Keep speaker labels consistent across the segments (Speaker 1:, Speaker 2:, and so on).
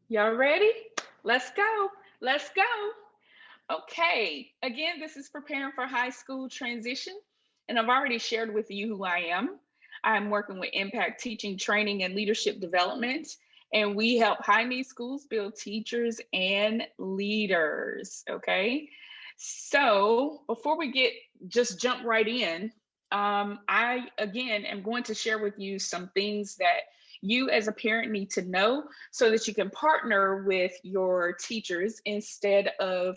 Speaker 1: Y'all ready? Let's go. Let's go. Okay. Again, this is preparing for high school transition. And I've already shared with you who I am. I'm working with Impact Teaching, Training, and Leadership Development. And we help high need schools build teachers and leaders. Okay. So before we just jump right in, I again am going to share with you some things that you as a parent need to know so that you can partner with your teachers instead of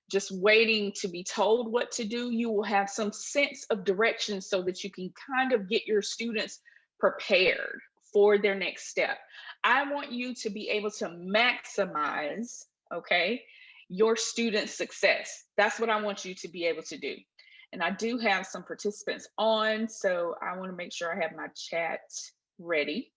Speaker 1: just waiting to be told what to do. You will have some sense of direction so that you can kind of get your students prepared for their next step. I want you to be able to maximize, okay, your students' success. That's what I want you to be able to do. And I do have some participants on, so I want to make sure I have my chat ready.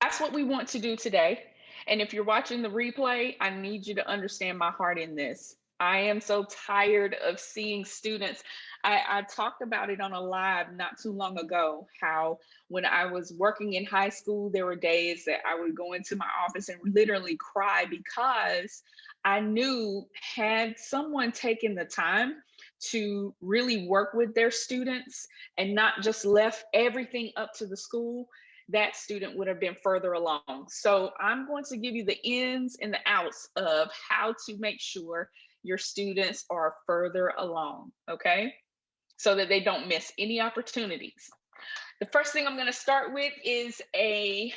Speaker 1: That's what we want to do today. And if you're watching the replay, I need you to understand my heart in this. I am so tired of seeing students. I talked about it on a live not too long ago, how when I was working in high school, there were days that I would go into my office and literally cry because I knew had someone taken the time to really work with their students and not just left everything up to the school, that student would have been further along. So I'm going to give you the ins and the outs of how to make sure your students are further along, okay? So that they don't miss any opportunities. The first thing I'm going to start with is a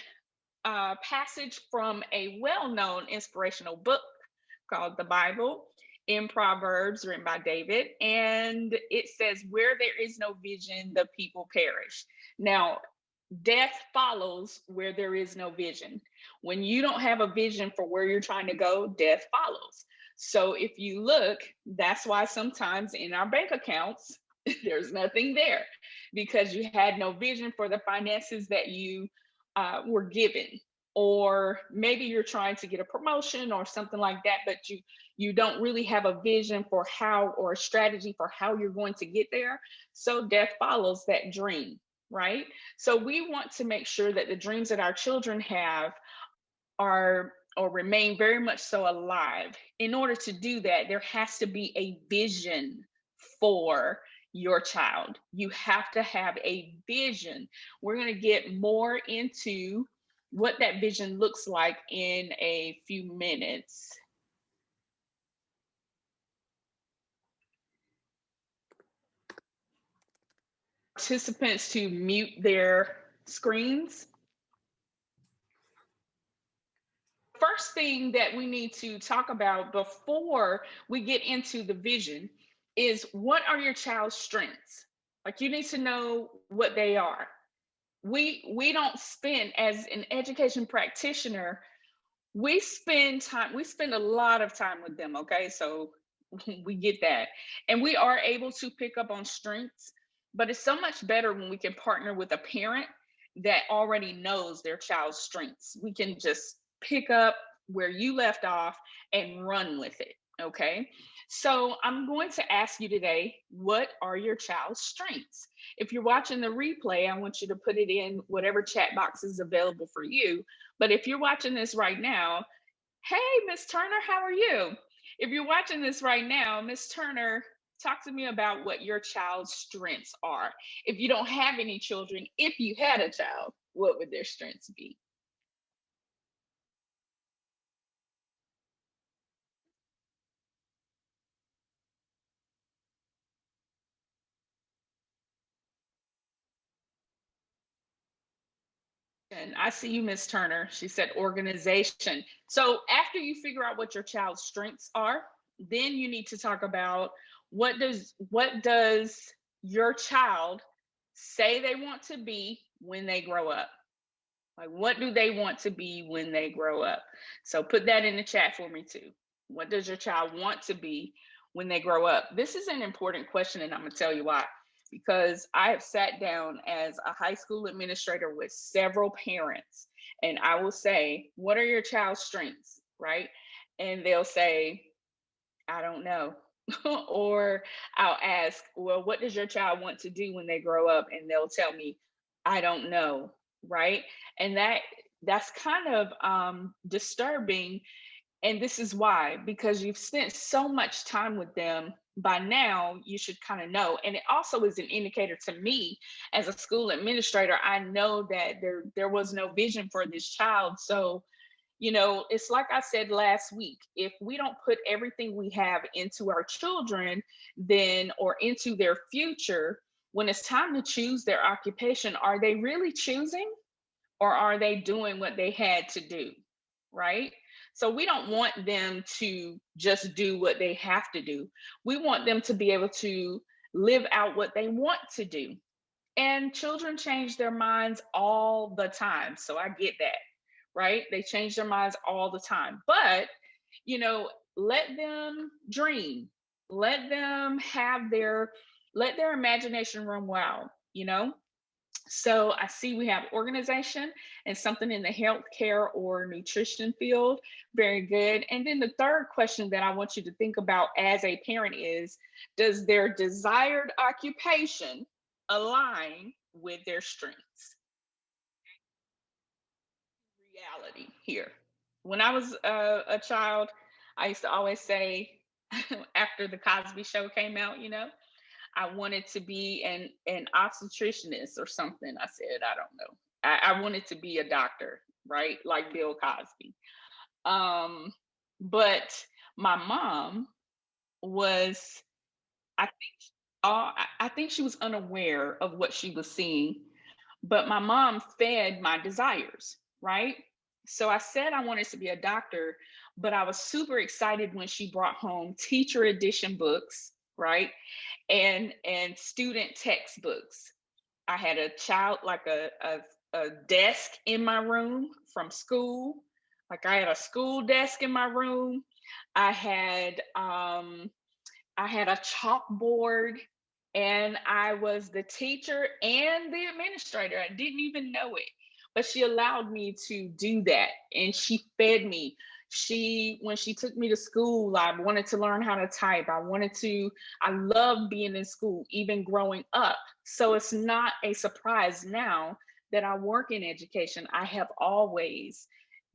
Speaker 1: passage from a well-known inspirational book called the Bible in Proverbs, written by David. And it says, where there is no vision, the people perish. Now, death follows where there is no vision. When you don't have a vision for where you're trying to go, death follows. So if you look, that's why sometimes in our bank accounts, there's nothing there because you had no vision for the finances that you were given. Or maybe you're trying to get a promotion or something like that, but you don't really have a vision for how, or a strategy for how you're going to get there. So death follows that dream, right? So we want to make sure that the dreams that our children have are or remain very much so alive. In order to do that, there has to be a vision for your child. You have to have a vision. We're going to get more into what that vision looks like in a few minutes. Participants to mute their screens. First thing that we need to talk about before we get into the vision is, what are your child's strengths? Like, you need to know what they are. We don't spend, as an education practitioner, we spend a lot of time with them, okay? So we get that. And we are able to pick up on strengths, but it's so much better when we can partner with a parent that already knows their child's strengths. We can just pick up where you left off and run with it, okay? So I'm going to ask you today, what are your child's strengths? If you're watching the replay, I want you to put it in whatever chat box is available for you. But if you're watching this right now, hey, Miss Turner, how are you? If you're watching this right now, Miss Turner, talk to me about what your child's strengths are. If you don't have any children, if you had a child, what would their strengths be? And I see you, Miss Turner. She said organization. So after you figure out what your child's strengths are, then you need to talk about, what does your child say they want to be when they grow up? Like, what do they want to be when they grow up? So put that in the chat for me too. What does your child want to be when they grow up? This is an important question, and I'm going to tell you why. Because I have sat down as a high school administrator with several parents, and I will say, what are your child's strengths, right? And they'll say, I don't know. Or I'll ask, well, what does your child want to do when they grow up? And they'll tell me, I don't know, right? And that that's kind of disturbing. And this is why, because you've spent so much time with them. By now, you should kind of know. And it also is an indicator to me as a school administrator. I know that there was no vision for this child. So, it's like I said last week, if we don't put everything we have into our children, then or into their future, when it's time to choose their occupation, are they really choosing, or are they doing what they had to do? Right? So we don't want them to just do what they have to do. We want them to be able to live out what they want to do. And children change their minds all the time. So I get that, right? They change their minds all the time. But, let them dream. Let them have let their imagination run wild. So I see we have organization and something in the healthcare or nutrition field. Very good. And then the third question that I want you to think about as a parent is, does their desired occupation align with their strengths? Reality here. When I was a child, I used to always say, after the Cosby Show came out, I wanted to be an obstetricianist or something. I said, I don't know. I wanted to be a doctor, right? Like Bill Cosby. Um, but my mom was, I think, I think she was unaware of what she was seeing, but my mom fed my desires, right? So I said I wanted to be a doctor, but I was super excited when she brought home teacher edition books, right? And student textbooks. I had a child like a desk in my room from school. Like I had a school desk in my room. I had um I had a chalkboard, and I was the teacher and the administrator. I didn't even know it, but she allowed me to do that, and she fed me. When she took me to school, I wanted to learn how to type. I loved being in school, even growing up. So it's not a surprise now that I work in education. I have always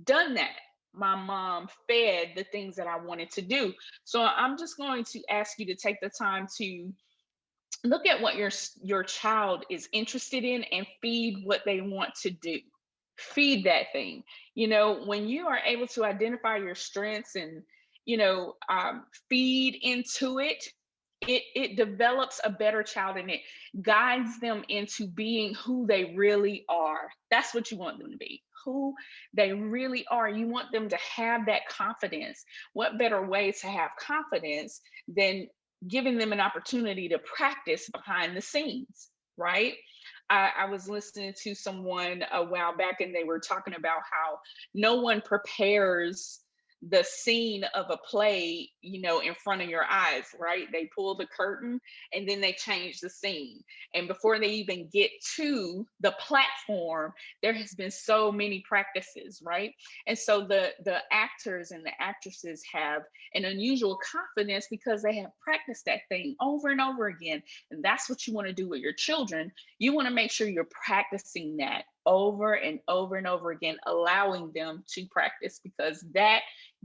Speaker 1: done that. My mom fed the things that I wanted to do. So I'm just going to ask you to take the time to look at what your child is interested in and feed what they want to do. Feed that thing. When you are able to identify your strengths and feed into it, it develops a better child, and it guides them into being who they really are. That's what you want them to be, who they really are. You want them to have that confidence. What better way to have confidence than giving them an opportunity to practice behind the scenes, right? I was listening to someone a while back, and they were talking about how no one prepares the scene of a play, in front of your eyes, right? They pull the curtain and then they change the scene. And before they even get to the platform, there has been so many practices, right? And so the actors and the actresses have an unusual confidence because they have practiced that thing over and over again. And that's what you want to do with your children. You want to make sure you're practicing that over and over and over again, allowing them to practice, because that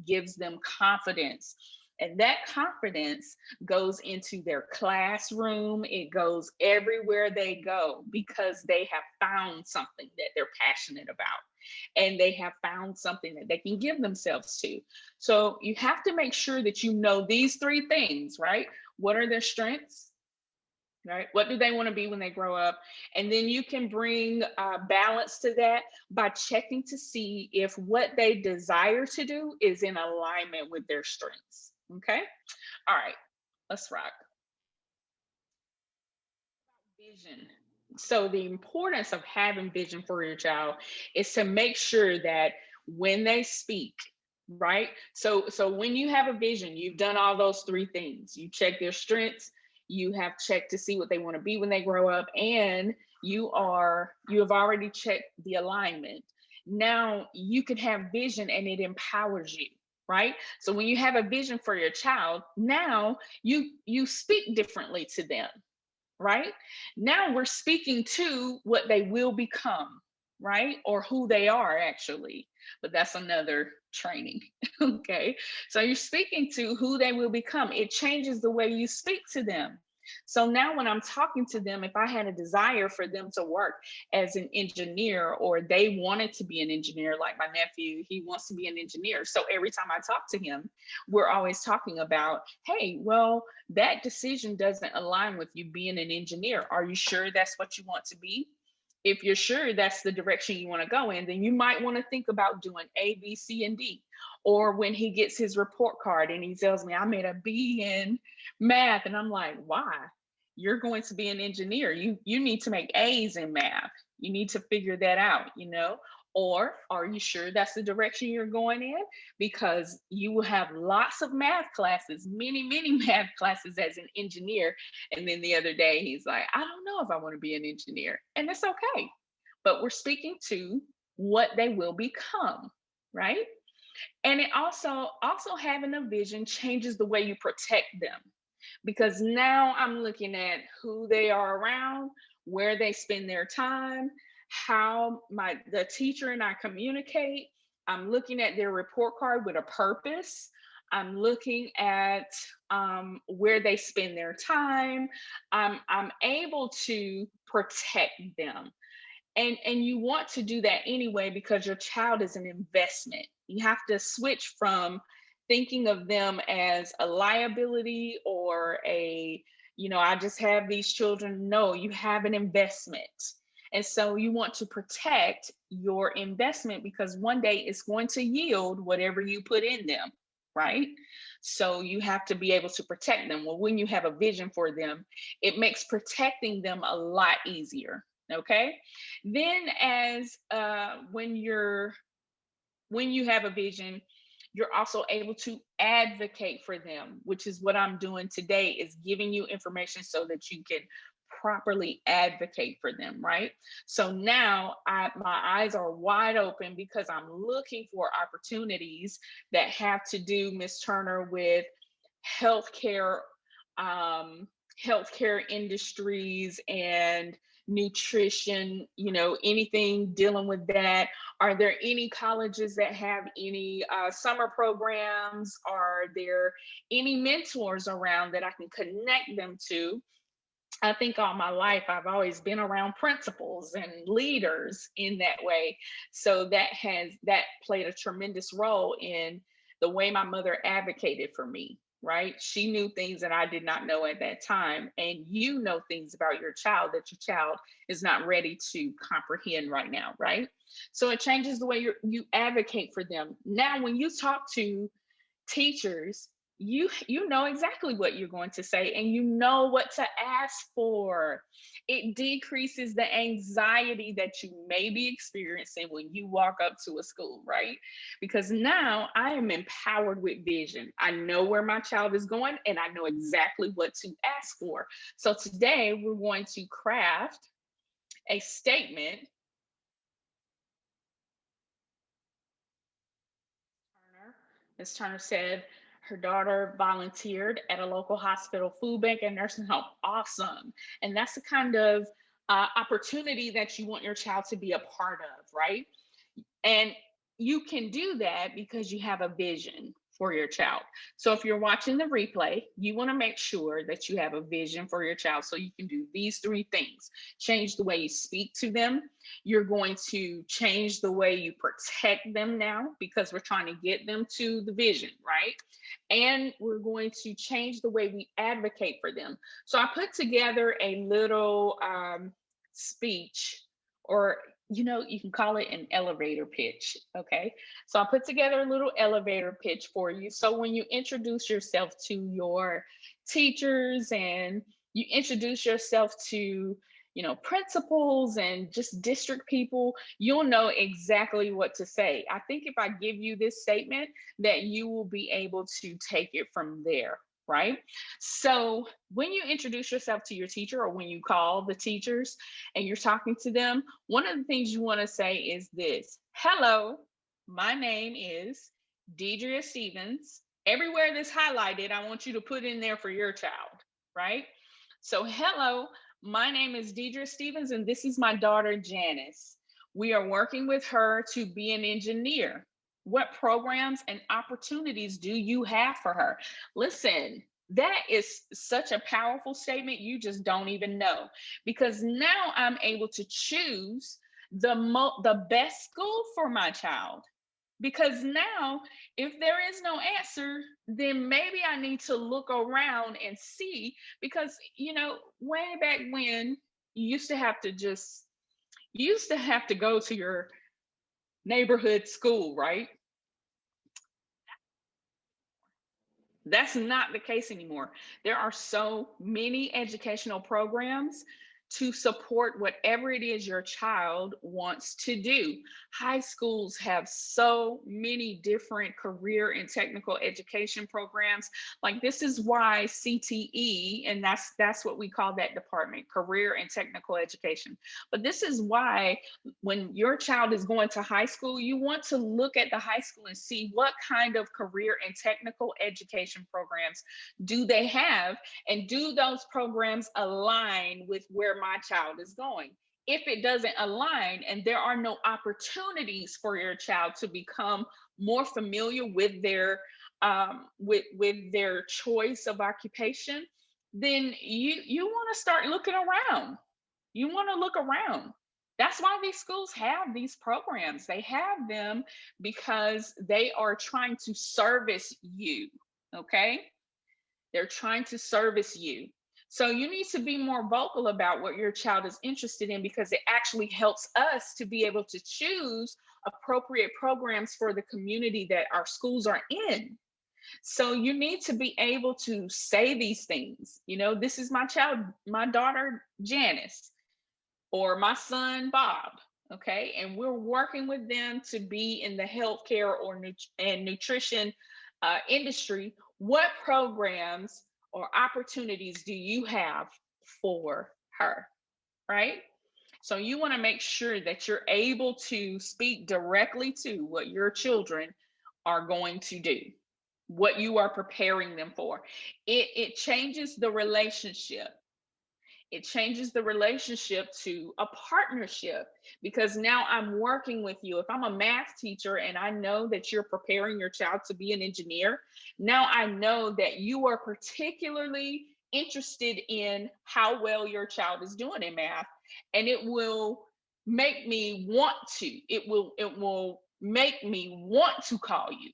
Speaker 1: gives them confidence. And that confidence goes into their classroom. It goes everywhere they go, because they have found something that they're passionate about, and they have found something that they can give themselves to. So you have to make sure that you know these three things, right? What are their strengths? Right? What do they want to be when they grow up? And then you can bring balance to that by checking to see if what they desire to do is in alignment with their strengths. Okay. All right. Let's rock. Vision. So, the importance of having vision for your child is to make sure that when they speak, right? So when you have a vision, you've done all those three things. You check their strengths, you have checked to see what they want to be when they grow up, and you have already checked the alignment. Now you can have vision, and it empowers you, right? So when you have a vision for your child, now you speak differently to them, right? Now we're speaking to what they will become. right? Or who they are actually. But that's another training. Okay. So you're speaking to who they will become. It changes the way you speak to them. So now when I'm talking to them, if I had a desire for them to work as an engineer, or they wanted to be an engineer, like my nephew, he wants to be an engineer. So every time I talk to him, we're always talking about, hey, well, that decision doesn't align with you being an engineer. Are you sure that's what you want to be? If you're sure that's the direction you want to go in, then you might want to think about doing A, B, C, and D. Or when he gets his report card and he tells me I made a B in math, and I'm like, why? You're going to be an engineer. You need to make A's in math. You need to figure that out, you know? Or are you sure that's the direction you're going in? Because you will have lots of math classes, many, many math classes as an engineer. And then the other day, he's like, I don't know if I want to be an engineer. And it's okay. But we're speaking to what they will become, right? And it also having a vision changes the way you protect them, because now I'm looking at who they are around, where they spend their time, how my the teacher and I communicate. I'm looking at their report card with a purpose. I'm looking at where they spend their time. I'm able to protect them, and you want to do that anyway because your child is an investment. You have to switch from thinking of them as a liability or a, I just have these children. No, you have an investment. And so you want to protect your investment because one day it's going to yield whatever you put in them, right? So you have to be able to protect them. Well, when you have a vision for them, it makes protecting them a lot easier. Okay. Then as when you have a vision, you're also able to advocate for them, which is what I'm doing today, is giving you information so that you can properly advocate for them, right? So now my eyes are wide open because I'm looking for opportunities that have to do, Miss Turner, with healthcare, um, healthcare industries and nutrition, anything dealing with that. Are there any colleges that have any summer programs? Are there any mentors around that I can connect them to? I think all my life I've always been around principals and leaders in that way. So that played a tremendous role in the way my mother advocated for me, right? She knew things that I did not know at that time. And you know things about your child that your child is not ready to comprehend right now, right? So it changes the way you advocate for them. Now, when you talk to teachers, you know exactly what you're going to say, and you know what to ask for. It decreases the anxiety that you may be experiencing when you walk up to a school, right? Because now I am empowered with vision. I know where my child is going and I know exactly what to ask for. So today we're going to craft a statement. Ms. Turner said her daughter volunteered at a local hospital, food bank, and nursing home. Awesome. And that's the kind of opportunity that you want your child to be a part of, right? And you can do that because you have a vision for your child. So if you're watching the replay, you want to make sure that you have a vision for your child. So you can do these three things: change the way you speak to them. You're going to change the way you protect them now because we're trying to get them to the vision, right? And we're going to change the way we advocate for them. So I put together a little speech, or you can call it an elevator pitch. Okay. So I put together a little elevator pitch for you. So when you introduce yourself to your teachers and you introduce yourself to, principals and just district people, you'll know exactly what to say. I think if I give you this statement, that you will be able to take it from there. Right. So when you introduce yourself to your teacher, or when you call the teachers and you're talking to them, one of the things you want to say is this: hello, my name is Deidre Stevens. Everywhere that's highlighted, I want you to put in there for your child, right? So, hello, my name is Deidre Stevens, and this is my daughter, Janice. We are working with her to be an engineer. What programs and opportunities do you have for her? Listen, that is such a powerful statement. You just don't even know, because now I'm able to choose the best school for my child. Because now, if there is no answer, then maybe I need to look around and see. Because, way back when, you used to have to just you used to have to go to your neighborhood school, right? That's not the case anymore. There are so many educational programs to support whatever it is your child wants to do. High schools have so many different career and technical education programs. Like, this is why CTE, and that's what we call that department, career and technical education. But this is why when your child is going to high school, you want to look at the high school and see what kind of career and technical education programs do they have, and do those programs align with where my child is going. If it doesn't align and there are no opportunities for your child to become more familiar with their choice of occupation, then you want to start looking around. You want to look around. That's why these schools have these programs. They have them because they are trying to service you. Okay? They're trying to service you. So you need to be more vocal about what your child is interested in, because it actually helps us to be able to choose appropriate programs for the community that our schools are in. So you need to be able to say these things. This is my child, my daughter Janice, or my son Bob. Okay, and we're working with them to be in the healthcare or and nutrition industry. What programs or opportunities do you have for her? Right? So you want to make sure that you're able to speak directly to what your children are going to do, what you are preparing them for. It changes the relationship. It changes the relationship to a partnership, because now I'm working with you. If I'm a math teacher and I know that you're preparing your child to be an engineer, now I know that you are particularly interested in how well your child is doing in math, and it will make me want to. It will make me want to call you,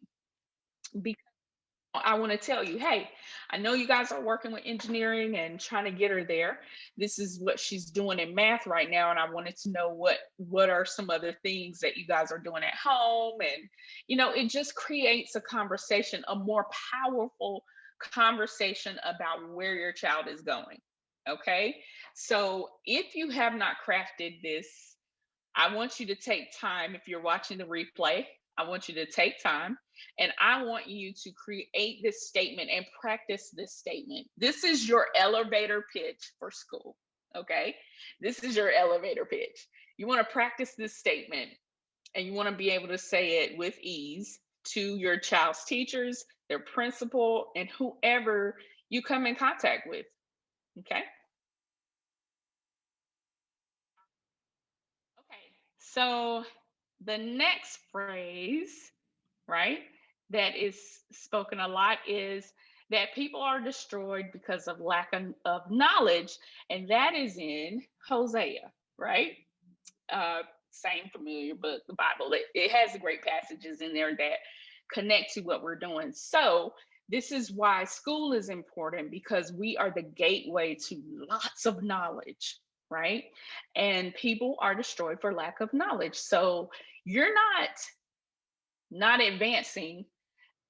Speaker 1: because I want to tell you, hey, I know you guys are working with engineering and trying to get her there. This is what she's doing in math right now, and I wanted to know what are some other things that you guys are doing at home. And it just creates a conversation, a more powerful conversation about where your child is going. Okay? So, if you have not crafted this, I want you to take time. If you're watching the replay, I want you to take time, and I want you to create this statement and practice this statement. This is your elevator pitch for school. Okay. This is your elevator pitch. You want to practice this statement, and you want to be able to say it with ease to your child's teachers, their principal, and whoever you come in contact with. Okay. Okay. So the next phrase, right, that is spoken a lot is that people are destroyed because of lack of knowledge. And that is in Hosea, right? Uh, Same familiar book, the Bible. It has great passages in there that connect to what we're doing. So, this is why school is important, because we are the gateway to lots of knowledge, right? And people are destroyed for lack of knowledge. So, you're not advancing,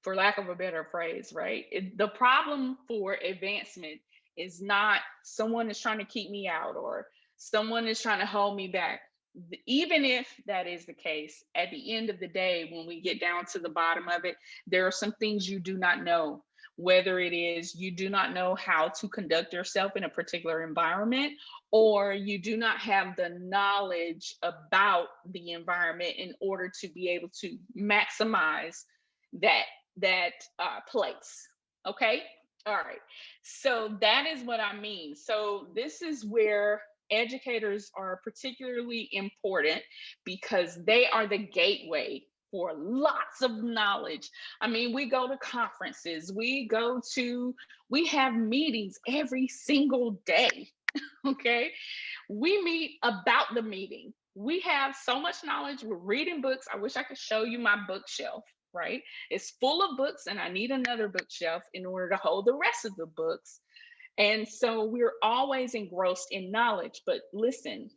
Speaker 1: for lack of a better phrase, right? The problem for advancement is not someone is trying to keep me out or someone is trying to hold me back. Even if that is the case, at the end of the day, when we get down to the bottom of it, there are some things you do not know. Whether it is you do not know how to conduct yourself in a particular environment, or you do not have the knowledge about the environment in order to be able to maximize that place. Okay. All right. So that is what I mean. So this is where Educators are particularly important because they are the gateway for lots of knowledge. I mean, we go to conferences, we have meetings every single day. Okay. We meet about the meeting. We have so much knowledge. We're reading books. I wish I could show you my bookshelf, right? It's full of books, and I need another bookshelf in order to hold the rest of the books. And so we're always engrossed in knowledge. But listen,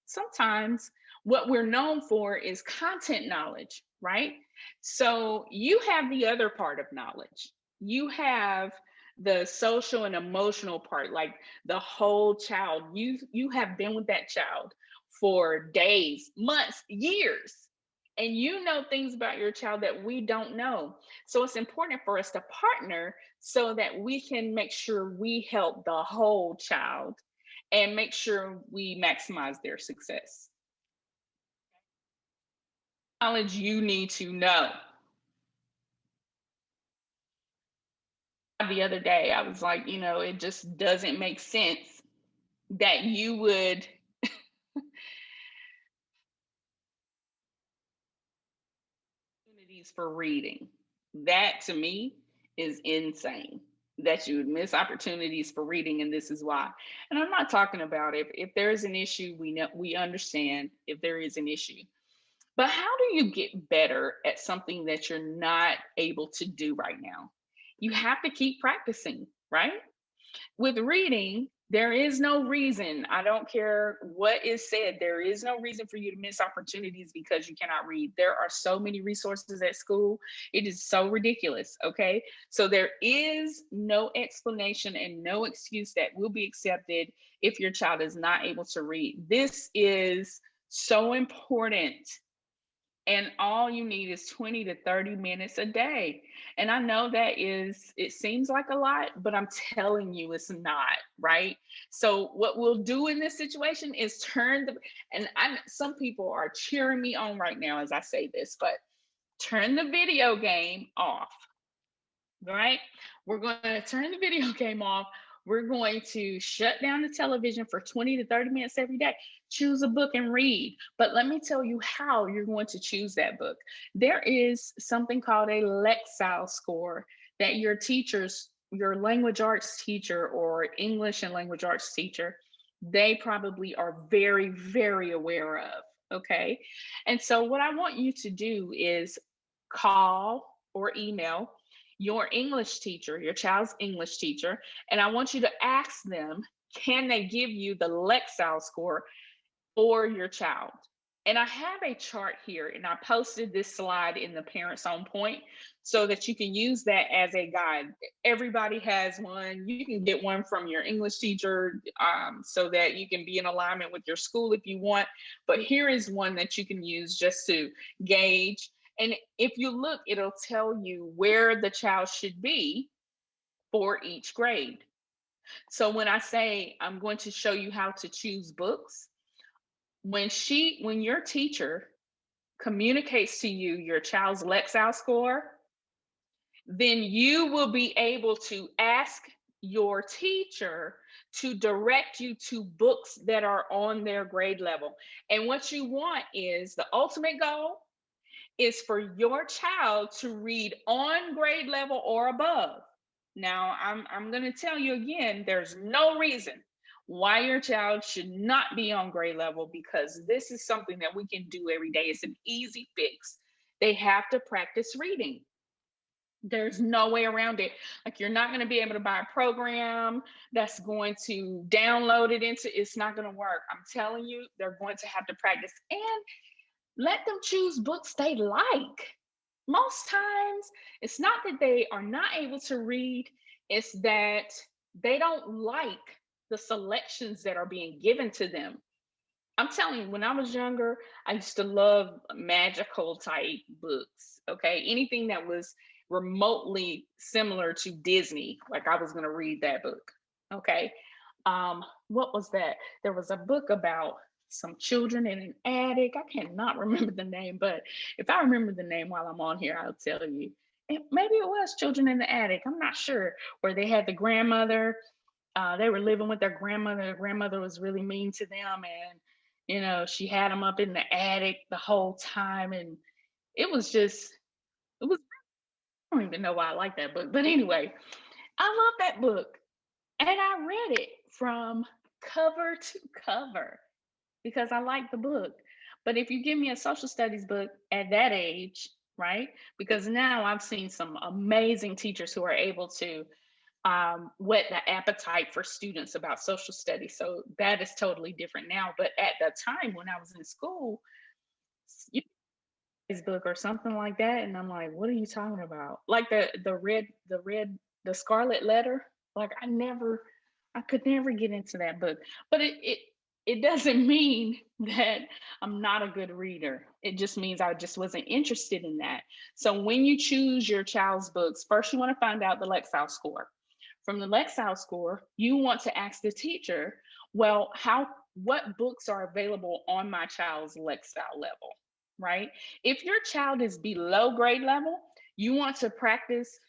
Speaker 1: sometimes what we're known for is content knowledge, right? So you have the other part of knowledge. You have the social and emotional part, like the whole child. You have been with that child for days, months, years. And you know things about your child that we don't know. So it's important for us to partner so that we can make sure we help the whole child and make sure we maximize their success. Knowledge you need to know. The other day, I was like, it just doesn't make sense that you would opportunities for reading. That to me is insane. That you would miss opportunities for reading, and this is why. And I'm not talking about if there is an issue, we understand if there is an issue. But how do you get better at something that you're not able to do right now? You have to keep practicing, right? With reading, there is no reason, I don't care what is said, there is no reason for you to miss opportunities because you cannot read. There are so many resources at school. It is so ridiculous. Okay. So there is no explanation and no excuse that will be accepted if your child is not able to read. This is so important, and all you need is 20 to 30 minutes a day. And I know it seems like a lot, but I'm telling you it's not, right? So what we'll do in this situation is some people are cheering me on right now as I say this, but turn the video game off, right? We're going to turn the video game off. We're going to shut down the television for 20 to 30 minutes every day. Choose a book and read. But let me tell you how you're going to choose that book. There is something called a Lexile score that your language arts teacher or English and language arts teacher, they probably are very, very aware of. Okay. And so what I want you to do is call or email your English teacher, your child's English teacher, and I want you to ask them, can they give you the Lexile score for your child? And I have a chart here, and I posted this slide in the Parents on Point so that you can use that as a guide. Everybody has one. You can get one from your English teacher so that you can be in alignment with your school if you want. But here is one that you can use just to gauge. And if you look, it'll tell you where the child should be for each grade. So when I say I'm going to show you how to choose books, when your teacher communicates to you your child's Lexile score, then you will be able to ask your teacher to direct you to books that are on their grade level. And what you want is the ultimate goal is for your child to read on grade level or above. Now, I'm going to tell you again, there's no reason why your child should not be on grade level, because this is something that we can do every day. It's an easy fix. They have to practice reading. There's no way around it. Like, you're not going to be able to buy a program that's going to download it into, it's not going to work. I'm telling you, they're going to have to practice and let them choose books they like. Most times, it's not that they are not able to read, it's that they don't like the selections that are being given to them. I'm telling you, when I was younger, I used to love magical type books. Okay. Anything that was remotely similar to Disney, like I was going to read that book. Okay. What was that? There was a book about some children in an attic. I cannot remember the name, but if I remember the name while I'm on here, I'll tell you. And maybe it was Children in the Attic. I'm not sure. Where they had the grandmother They were living with their grandmother. Their grandmother was really mean to them, and she had them up in the attic the whole time, and it was just it was. I don't even know why I like that book, but anyway, I love that book, and I read it from cover to cover because I like the book. But if you give me a social studies book at that age, right? Because now I've seen some amazing teachers who are able to whet the appetite for students about social studies. So that is totally different now. But at the time when I was in school, you know, this book or something like that, and I'm like, what are you talking about? Like the Scarlet Letter. Like I could never get into that book. But it doesn't mean that I'm not a good reader. It just means I just wasn't interested in that. So when you choose your child's books, first you want to find out the Lexile score. From the Lexile score, you want to ask the teacher, well, what books are available on my child's Lexile level, right? If your child is below grade level, you want to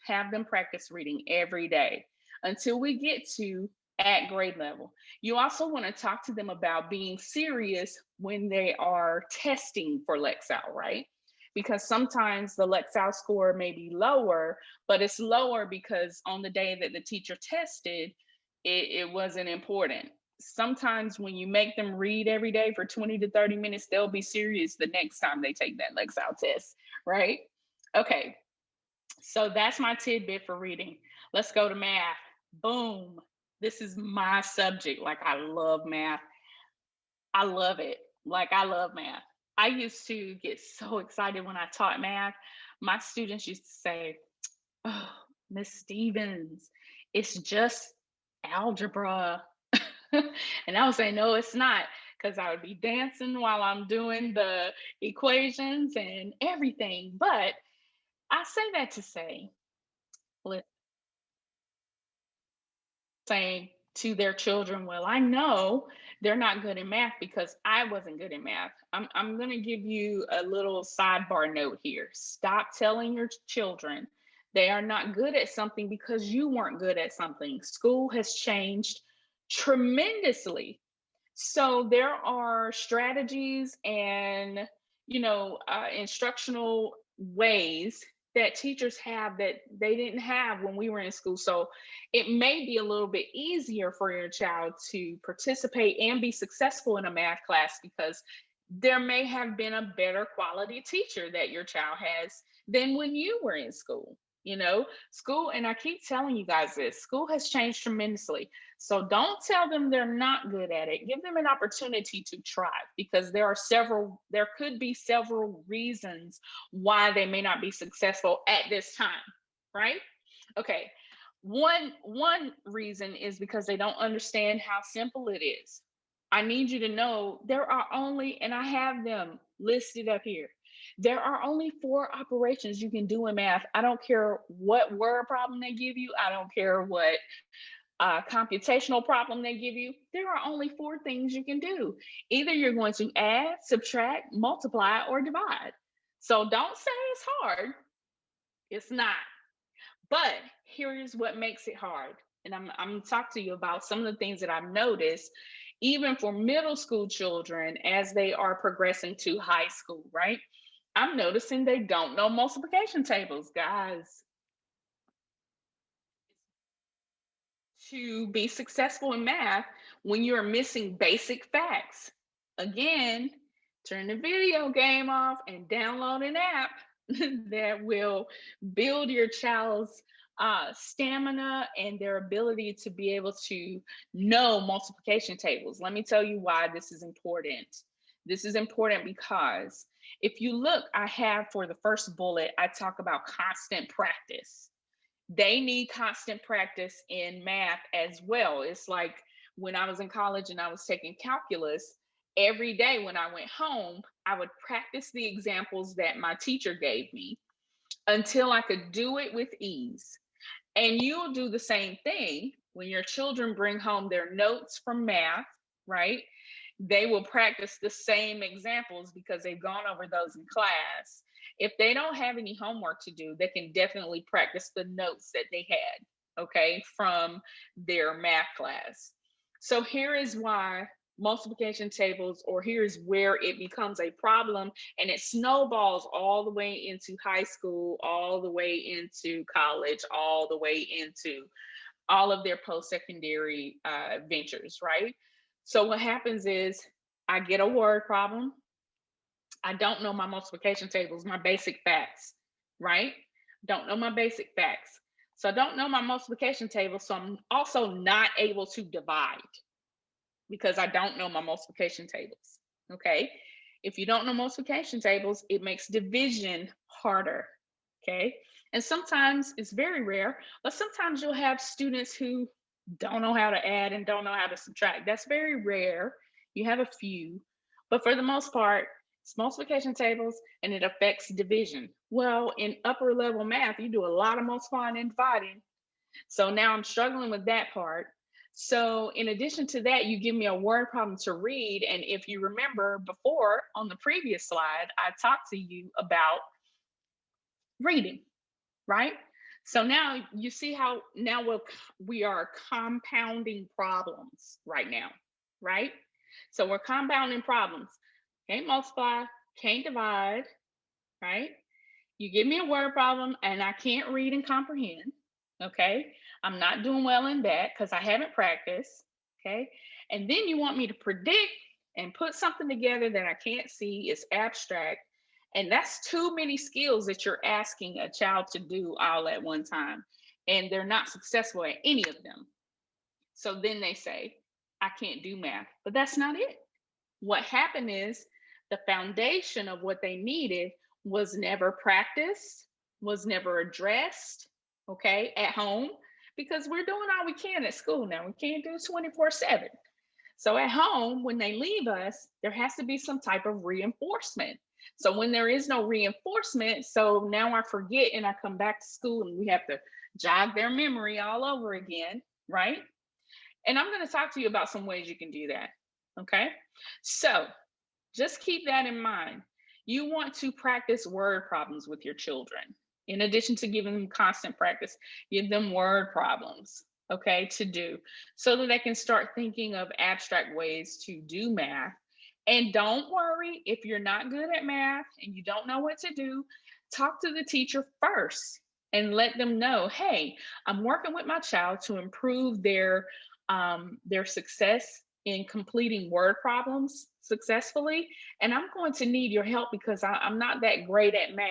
Speaker 1: have them practice reading every day until we get to at grade level. You also want to talk to them about being serious when they are testing for Lexile, right? Because sometimes the Lexile score may be lower, but it's lower because on the day that the teacher tested, it wasn't important. Sometimes when you make them read every day for 20 to 30 minutes, they'll be serious the next time they take that Lexile test, right? Okay, so that's my tidbit for reading. Let's go to math. Boom. This is my subject. Like, I love math. I love it. Like, I love math. I used to get so excited when I taught math. My students used to say, oh, Miss Stevens, it's just algebra. And I would say, no, it's not, because I would be dancing while I'm doing the equations and everything. But I say that to say, saying to their children, well, I know they're not good in math because I wasn't good in math. I'm going to give you a little sidebar note here. Stop telling your children they are not good at something because you weren't good at something. School has changed tremendously. So there are strategies and instructional ways that teachers have that they didn't have when we were in school. So it may be a little bit easier for your child to participate and be successful in a math class because there may have been a better quality teacher that your child has than when you were in school. School, and I keep telling you guys this, school has changed tremendously. So don't tell them they're not good at it. Give them an opportunity to try because there could be several reasons why they may not be successful at this time, right? Okay. One reason is because they don't understand how simple it is. I need you to know there are only, and I have them listed up here. There are only 4 operations you can do in math. I don't care what word problem they give you. I don't care what computational problem they give you. There are only 4 things you can do. Either you're going to add, subtract, multiply, or divide. So don't say it's hard. It's not. But here's what makes it hard. And I'm going to talk to you about some of the things that I've noticed, even for middle school children as they are progressing to high school, right? I'm noticing they don't know multiplication tables, guys. To be successful in math when you're missing basic facts. Again, turn the video game off and download an app that will build your child's stamina and their ability to be able to know multiplication tables. Let me tell you why this is important. This is important because if you look, I have for the first bullet, I talk about constant practice. They need constant practice in math as well. It's like when I was in college and I was taking calculus, every day when I went home, I would practice the examples that my teacher gave me until I could do it with ease. And you'll do the same thing when your children bring home their notes from math, right? They will practice the same examples because they've gone over those in class. If they don't have any homework to do, they can definitely practice the notes that they had. okay, from their math class. So here is why multiplication tables, or here's where it becomes a problem, and it snowballs all the way into high school, all the way into college, all the way into all of their post-secondary ventures, right? So what happens is I get a word problem. I don't know my multiplication tables, my basic facts, right? Don't know my basic facts. So I don't know my multiplication table. So I'm also not able to divide because I don't know my multiplication tables. Okay. If you don't know multiplication tables, it makes division harder. Okay. And sometimes it's very rare, but sometimes you'll have students who don't know how to add and don't know how to subtract. That's very rare. You have a few, but for the most part, it's multiplication tables and it affects division. Well, in upper level math, you do a lot of multiplying and dividing. So now I'm struggling with that part. So, in addition to that, you give me a word problem to read. And if you remember before on the previous slide, I talked to you about reading, right? So now you see how now we are compounding problems right now, right? So we're compounding problems. Can't multiply, can't divide, right? You give me a word problem and I can't read and comprehend. Okay. I'm not doing well in that because I haven't practiced. Okay. And then you want me to predict and put something together that I can't see, is abstract. And that's too many skills that you're asking a child to do all at one time. And they're not successful at any of them. So then they say, I can't do math. But that's not it. What happened is the foundation of what they needed was never practiced, was never addressed, okay, at home, because we're doing all we can at school now. We can't do 24/7. So at home, when they leave us, there has to be some type of reinforcement. So when there is no reinforcement, so now I forget and I come back to school and we have to jog their memory all over again, right? And I'm going to talk to you about some ways you can do that. Okay. So just keep that in mind. You want to practice word problems with your children. In addition to giving them constant practice, give them word problems, okay, to do so that they can start thinking of abstract ways to do math. And don't worry if you're not good at math and you don't know what to do, talk to the teacher first and let them know, hey, I'm working with my child to improve their success in completing word problems successfully, and I'm going to need your help because I'm not that great at math,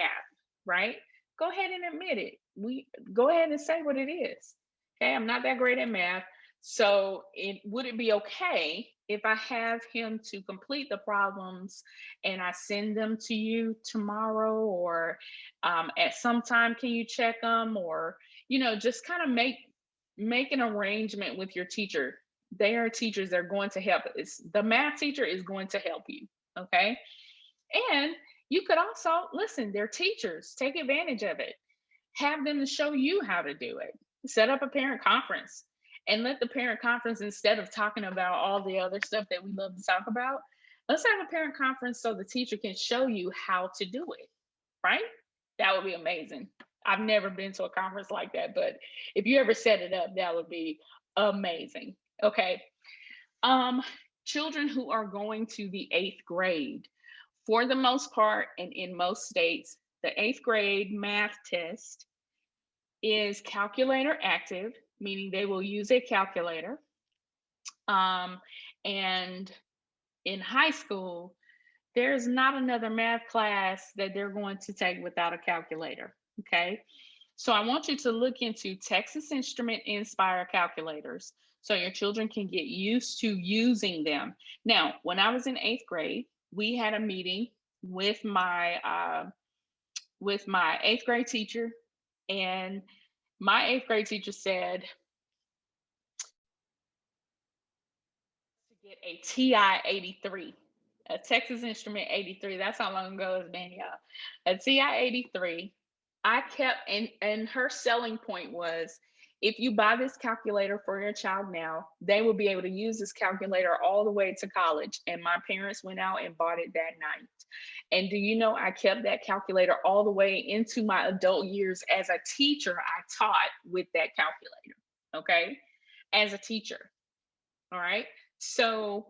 Speaker 1: right? Go ahead and admit it. We go ahead and say what it is. Okay, I'm not that great at math. So would it be okay if I have him to complete the problems and I send them to you tomorrow, or at some time can you check them, or just kind of make an arrangement with your teacher. They are teachers, they're going to help. The math teacher is going to help you. Okay. And you could also listen, they're teachers, take advantage of it. Have them to show you how to do it. Set up a parent conference and let the parent conference, instead of talking about all the other stuff that we love to talk about, let's have a parent conference so the teacher can show you how to do it, right? That would be amazing. I've never been to a conference like that, but if you ever set it up, that would be amazing. Okay. Um, Children who are going to the eighth grade, for the most part, and in most states, the eighth grade math test is calculator active, meaning they will use a calculator. And in high school, there's not another math class that they're going to take without a calculator. Okay. So I want you to look into Texas Instrument Inspire calculators so your children can get used to using them. Now, when I was in eighth grade, we had a meeting with my eighth grade teacher, and my eighth grade teacher said to get a TI 83, a Texas Instrument 83. That's how long ago it's been, y'all. A TI 83. I kept, and her selling point was, if you buy this calculator for your child now, they will be able to use this calculator all the way to college. And my parents went out and bought it that night. And do you know, I kept that calculator all the way into my adult years. As a teacher, I taught with that calculator. okay, as a teacher. All right. So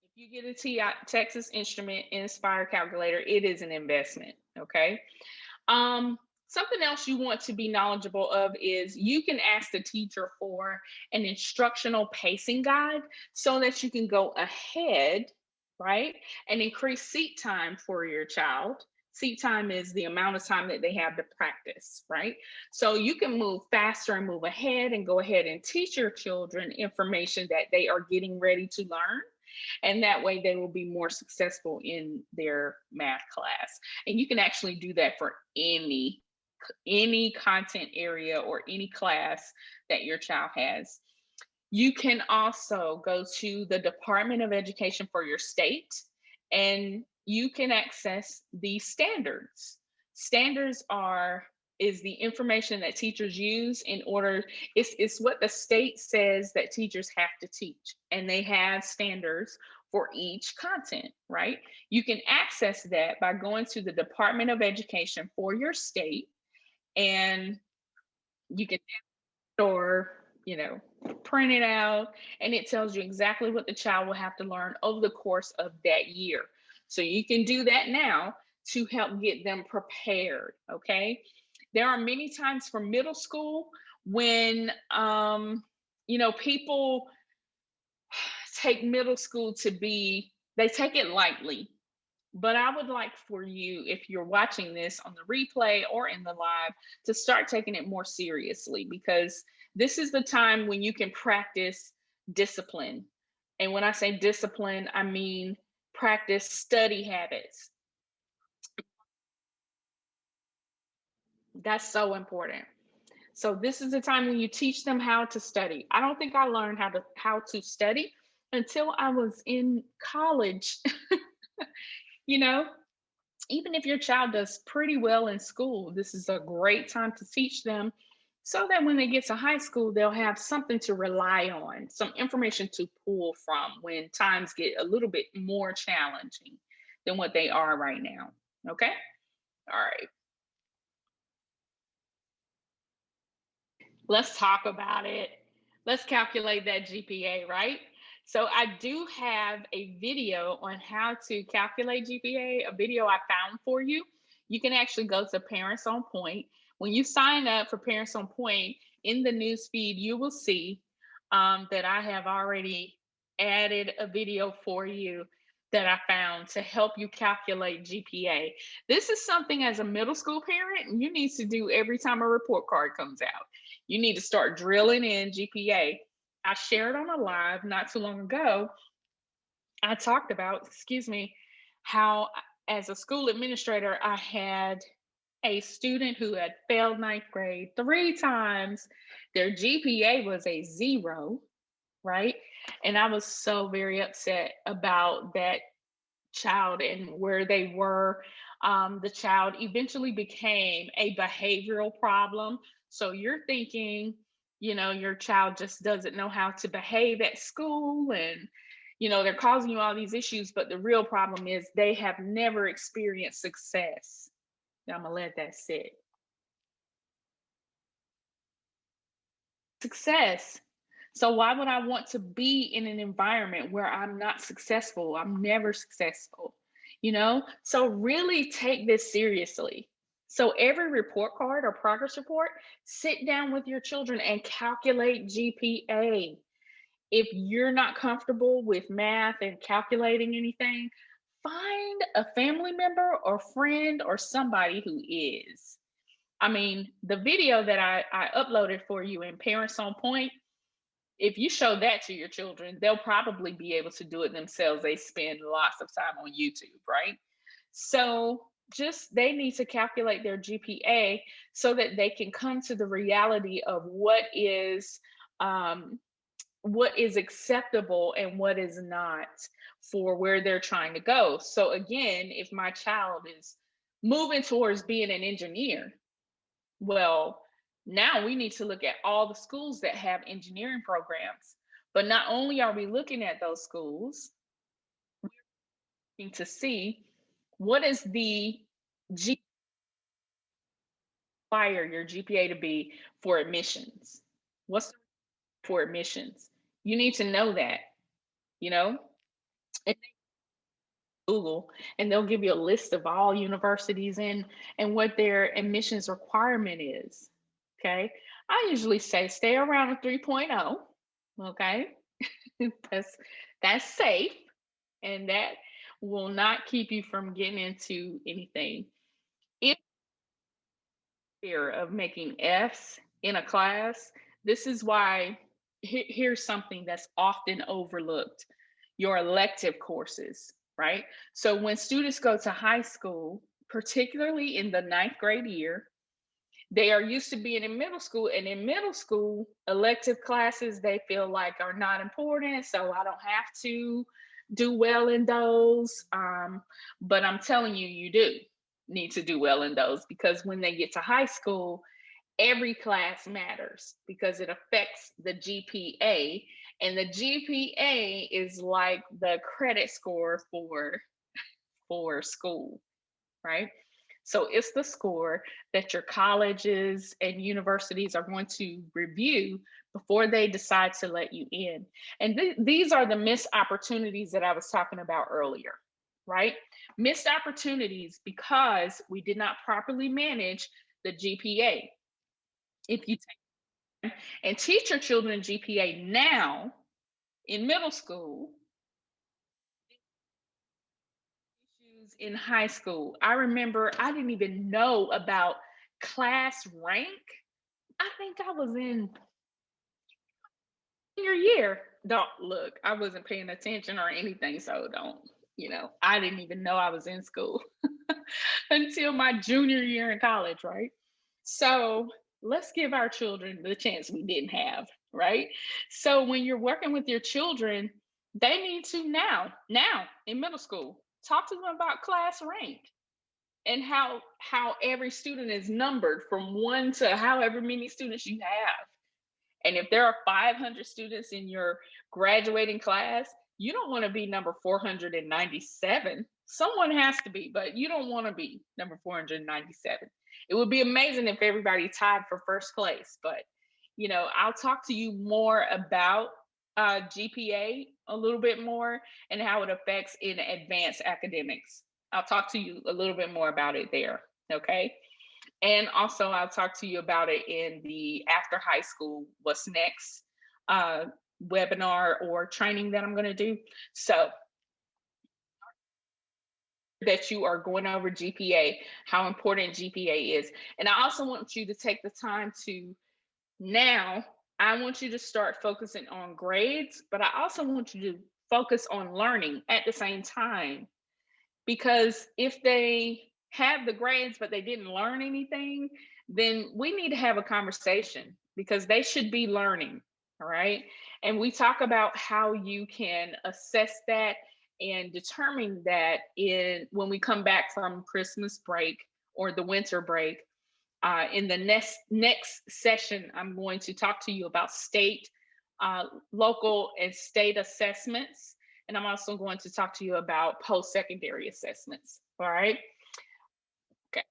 Speaker 1: if you get a Texas Instrument Inspire calculator, it is an investment. Okay. Um, Something else you want to be knowledgeable of is you can ask the teacher for an instructional pacing guide so that you can go ahead, right, and increase seat time for your child. Seat time is the amount of time that they have to practice, right? So you can move faster and move ahead and go ahead and teach your children information that they are getting ready to learn. And that way they will be more successful in their math class. And you can actually do that for any content area or any class that your child has. You can also go to the Department of Education for your state and you can access the standards. Standards are is the information that teachers use in order it's what the state says that teachers have to teach, and they have standards for each content, right? You can access that by going to the Department of Education for your state, and you can or print it out, and it tells you exactly what the child will have to learn over the course of that year. So you can do that now to help get them prepared. Okay, there are many times for middle school when people take middle school to be, they take it lightly. But I would like for you, if you're watching this on the replay or in the live, to start taking it more seriously, because this is the time when you can practice discipline. And when I say discipline, I mean practice study habits. That's so important. So this is the time when you teach them how to study. I don't think I learned how to study until I was in college. you know, Even if your child does pretty well in school, this is a great time to teach them so that when they get to high school, they'll have something to rely on, some information to pull from when times get a little bit more challenging than what they are right now. Okay? All right. Let's talk about it. Let's calculate that GPA, right? So I do have a video on how to calculate GPA, a video I found for you. You can actually go to Parents on Point. When you sign up for Parents on Point, in the news feed, you will see that I have already added a video for you that I found to help you calculate GPA. This is something as a middle school parent you need to do every time a report card comes out. You need to start drilling in GPA. I shared on a live not too long ago. I talked about, excuse me, how as a school administrator, I had a student who had failed ninth grade 3 times. Their GPA was a 0, right? And I was so very upset about that child and where they were. The child eventually became a behavioral problem. So you're thinking, your child just doesn't know how to behave at school, and, they're causing you all these issues. But the real problem is they have never experienced success. Now, I'm going to let that sit. Success. So why would I want to be in an environment where I'm not successful? I'm never successful, So really take this seriously. So every report card or progress report, sit down with your children and calculate GPA. If you're not comfortable with math and calculating anything, find a family member or friend or somebody who is. I mean, the video that I uploaded for you in Parents on Point, if you show that to your children, they'll probably be able to do it themselves. They spend lots of time on YouTube, right? So just they need to calculate their GPA so that they can come to the reality of um, what is acceptable and what is not for where they're trying to go. So again, if my child is moving towards being an engineer, well, now we need to look at all the schools that have engineering programs. But not only are we looking at those schools, we're looking to see what is the G require your GPA to be for admissions? What's the for admissions? You need to know that, you know? And Google, and they'll give you a list of all universities and what their admissions requirement is. Okay. I usually say stay around a 3.0. Okay. that's that's safe, and that will not keep you from getting into anything. If fear of making F's in a class, this is why here's something that's often overlooked: your elective courses, right? So when students go to high school, particularly in the ninth grade year, they are used to being in middle school, and in middle school, elective classes they feel like are not important, so I don't have to do well in those. But I'm telling you, you do need to do well in those, because when they get to high school, every class matters because it affects the GPA, and the GPA is like the credit score for school, right? So it's the score that your colleges and universities are going to review before they decide to let you in. And these are the missed opportunities that I was talking about earlier, right? Missed opportunities because we did not properly manage the GPA. If you take and teach your children GPA now in middle school, issues in high school. I remember I didn't even know about class rank. I think I was in senior year. Don't look, I wasn't paying attention or anything, so don't, I didn't even know I was in school until my junior year in college, right? So let's give our children the chance we didn't have, right? So when you're working with your children, they need to now in middle school, talk to them about class rank and how every student is numbered from one to however many students you have. And if there are 500 students in your graduating class, you don't want to be number 497. Someone has to be, but you don't want to be number 497. It would be amazing if everybody tied for first place, but I'll talk to you more about GPA a little bit more and how it affects in advanced academics. I'll talk to you a little bit more about it there. Okay. And also, I'll talk to you about it in the After High School What's Next uh, webinar or training that I'm going to do. So, that you are going over GPA, how important GPA is. And I also want you to take the time to now, I want you to start focusing on grades, but I also want you to focus on learning at the same time. Because if they have the grades but they didn't learn anything, then we need to have a conversation because they should be learning. All right. And we talk about how you can assess that and determine that in when we come back from Christmas break or the winter break. In the next session, I'm going to talk to you about state, local, and state assessments, and I'm also going to talk to you about post-secondary assessments. All right. Okay.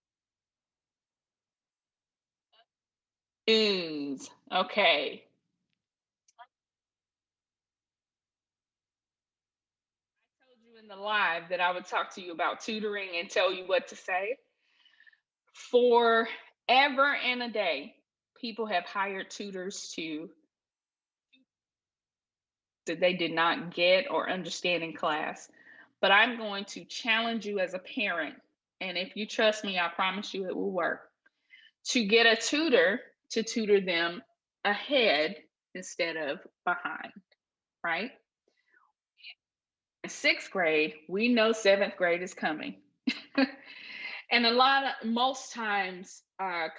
Speaker 1: News. Okay. I told you in the live that I would talk to you about tutoring and tell you what to say. Forever and a day, people have hired tutors to that they did not get or understand in class. But I'm going to challenge you as a parent. And if you trust me, I promise you it will work. To get a tutor to tutor them ahead instead of behind, right? In sixth grade, we know seventh grade is coming. And most times,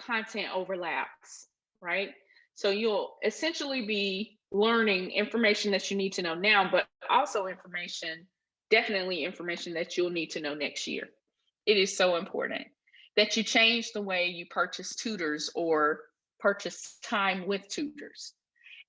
Speaker 1: content overlaps, right? So you'll essentially be learning information that you need to know now, but also definitely information that you'll need to know next year. It is so important that you change the way you purchase tutors or purchase time with tutors.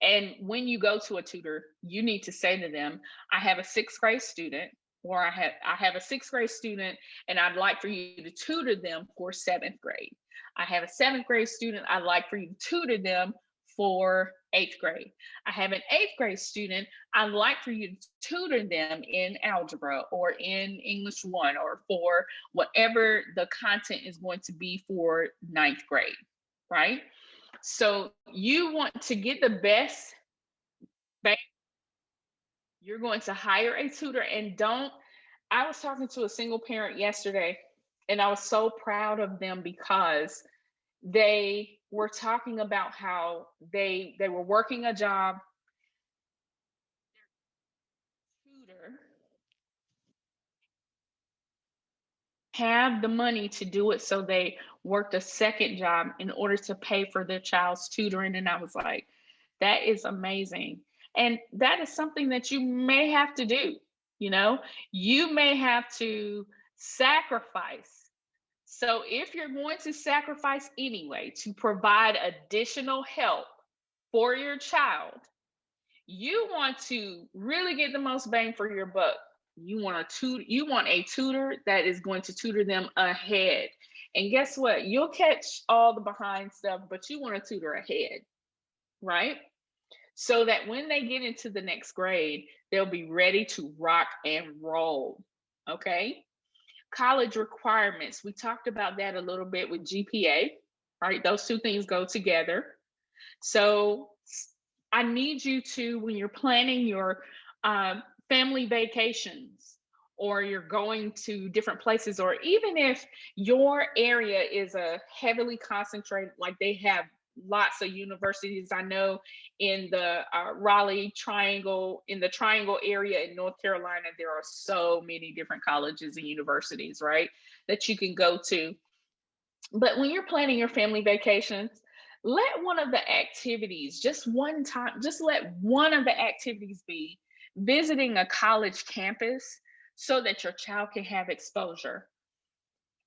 Speaker 1: And when you go to a tutor, you need to say to them, I have a sixth grade student, or I have a sixth grade student, and I'd like for you to tutor them for seventh grade. I have a 7th grade student. I'd like for you to tutor them for 8th grade. I have an 8th grade student. I'd like for you to tutor them in algebra or in English 1 or for whatever the content is going to be for 9th grade, right? So you want to get the best bang. You're going to hire a tutor and don't. I was talking to a single parent yesterday and I was so proud of them because they were talking about how they were working a job tutor have the money to do it, so they worked a second job in order to pay for their child's tutoring. And I was like, that is amazing. And that is something that you may have to do. You know, you may have to sacrifice. So if you're going to sacrifice anyway to provide additional help for your child, you want to really get the most bang for your buck. You want a tutor that is going to tutor them ahead. And guess what? You'll catch all the behind stuff, but you want a tutor ahead, right? So that when they get into the next grade, they'll be ready to rock and roll. Okay? College requirements. We talked about that a little bit with GPA, right? Those two things go together. So I need you to, when you're planning your family vacations or you're going to different places, or even if your area is a heavily concentrated, like they have lots of universities. I know in the Raleigh Triangle, in the Triangle area in North Carolina, there are so many different colleges and universities, right, that you can go to. But when you're planning your family vacations, let one of the activities, just one time, just let one of the activities be visiting a college campus so that your child can have exposure.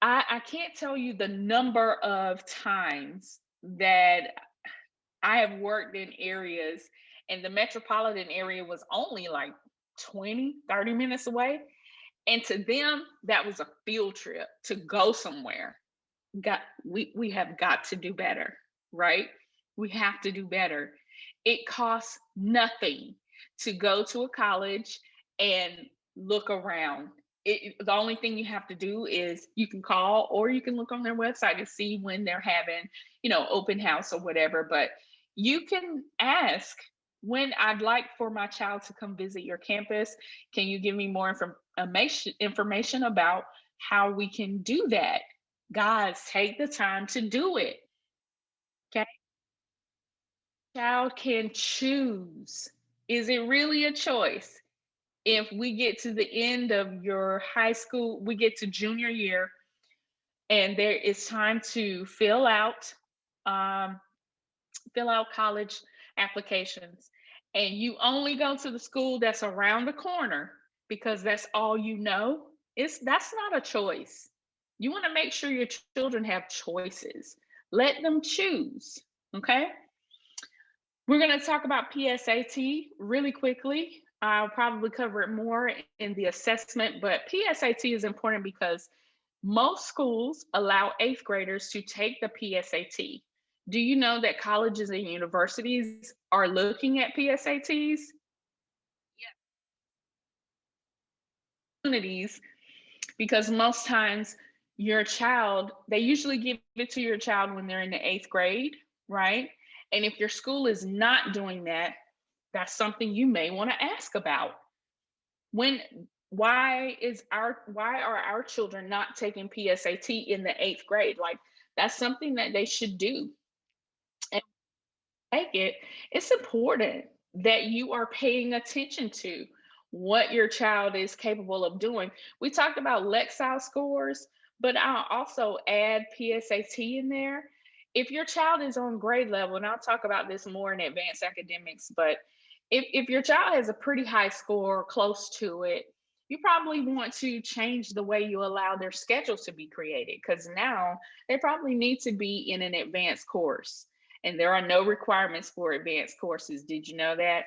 Speaker 1: I can't tell you the number of times that I have worked in areas and the metropolitan area was only like 20, 30 minutes away. And to them, that was a field trip to go somewhere. We have got to do better, right? We have to do better. It costs nothing to go to a college and look around. The only thing you have to do is you can call or you can look on their website to see when they're having, open house or whatever. But you can ask, when I'd like for my child to come visit your campus, can you give me more information about how we can do that? Guys, take the time to do it. Okay. Child can choose. Is it really a choice? If we get to the end of your high school, we get to junior year, and there is time to um, fill out college applications, and you only go to the school that's around the corner because that's all you know. That's not a choice. You want to make sure your children have choices. Let them choose. Okay. We're going to talk about PSAT really quickly. I'll probably cover it more in the assessment, but PSAT is important because most schools allow 8th graders to take the PSAT. Do you know that colleges and universities are looking at PSATs? Opportunities, because most times they usually give it to your child when they're in the 8th grade, right? And if your school is not doing that, that's something you may want to ask about. When why are our children not taking PSAT in the 8th grade? Like, that's something that they should do. And take it, it's important that you are paying attention to what your child is capable of doing. We talked about Lexile scores, but I'll also add PSAT in there. If your child is on grade level, and I'll talk about this more in advanced academics, but if your child has a pretty high score, close to it, you probably want to change the way you allow their schedules to be created, because now they probably need to be in an advanced course. And there are no requirements for advanced courses. Did you know that?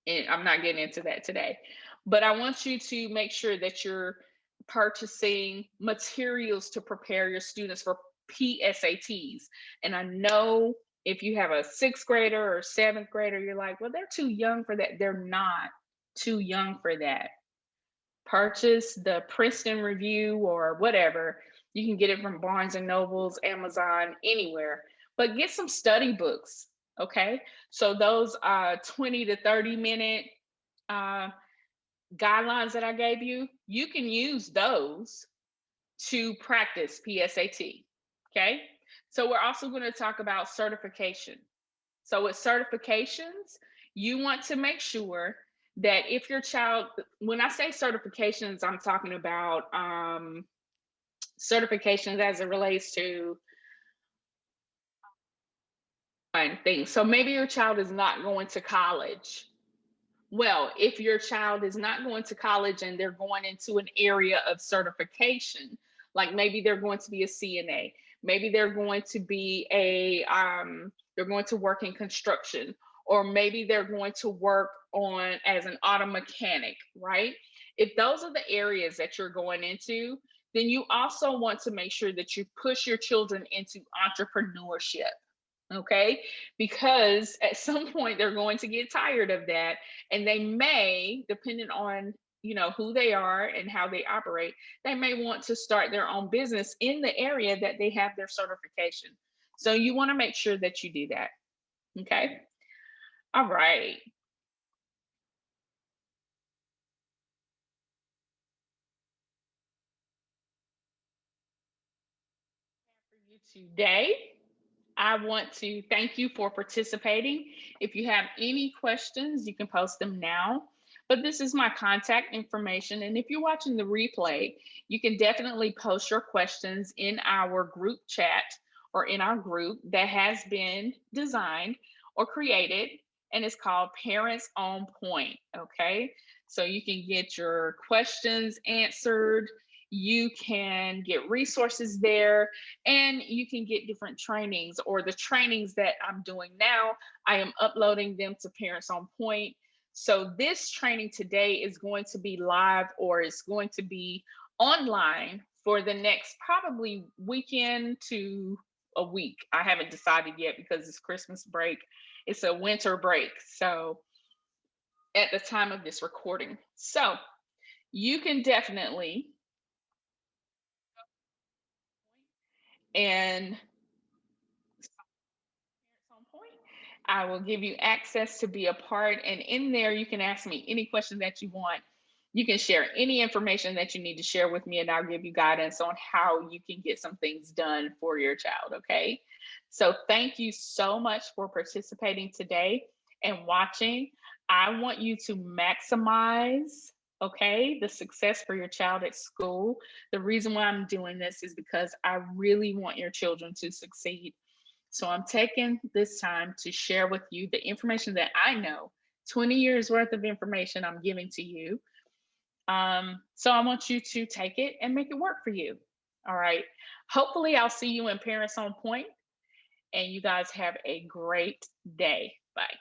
Speaker 1: And I'm not getting into that today. But I want you to make sure that you're purchasing materials to prepare your students for PSATs. And I know if you have a sixth grader or seventh grader, you're like, well, they're too young for that. They're not too young for that. Purchase the Princeton Review or whatever. You can get it from Barnes and Nobles, Amazon, anywhere. But get some study books, okay? So those 20 to 30-minute uh, guidelines that I gave you, you can use those to practice PSAT, okay? So we're also going to talk about certification. So with certifications, you want to make sure that if your child, when I say certifications, I'm talking about certifications as it relates to things. So maybe your child is not going to college. Well, if your child is not going to college and they're going into an area of certification, like maybe they're going to be a CNA, maybe they're going to be they're going to work in construction, or maybe they're going to work on as an auto mechanic, right? If those are the areas that you're going into, then you also want to make sure that you push your children into entrepreneurship, okay? Because at some point they're going to get tired of that, and they may, depending on who they are and how they operate, they may want to start their own business in the area that they have their certification. So you want to make sure that you do that. Okay. All right. For you today, I want to thank you for participating. If you have any questions, you can post them now. But this is my contact information. And if you're watching the replay, you can definitely post your questions in our group chat or in our group that has been designed or created, and it's called Parents on Point. Okay. So you can get your questions answered. You can get resources there, and you can get different trainings, or the trainings that I'm doing now, I am uploading them to Parents on Point. So this training today is going to be live, or it's going to be online for the next probably weekend to a week. I haven't decided yet because it's Christmas break. It's a winter break. So at the time of this recording. So you can definitely and some point. I will give you access to be a part, and in there, you can ask me any question that you want. You can share any information that you need to share with me, and I'll give you guidance on how you can get some things done for your child. Okay. So, thank you so much for participating today and watching. I want you to maximize, okay, the success for your child at school. The reason why I'm doing this is because I really want your children to succeed. So I'm taking this time to share with you the information that I know, 20 years worth of information I'm giving to you. So I want you to take it and make it work for you. All right. Hopefully, I'll see you in Parents on Point, and you guys have a great day. Bye.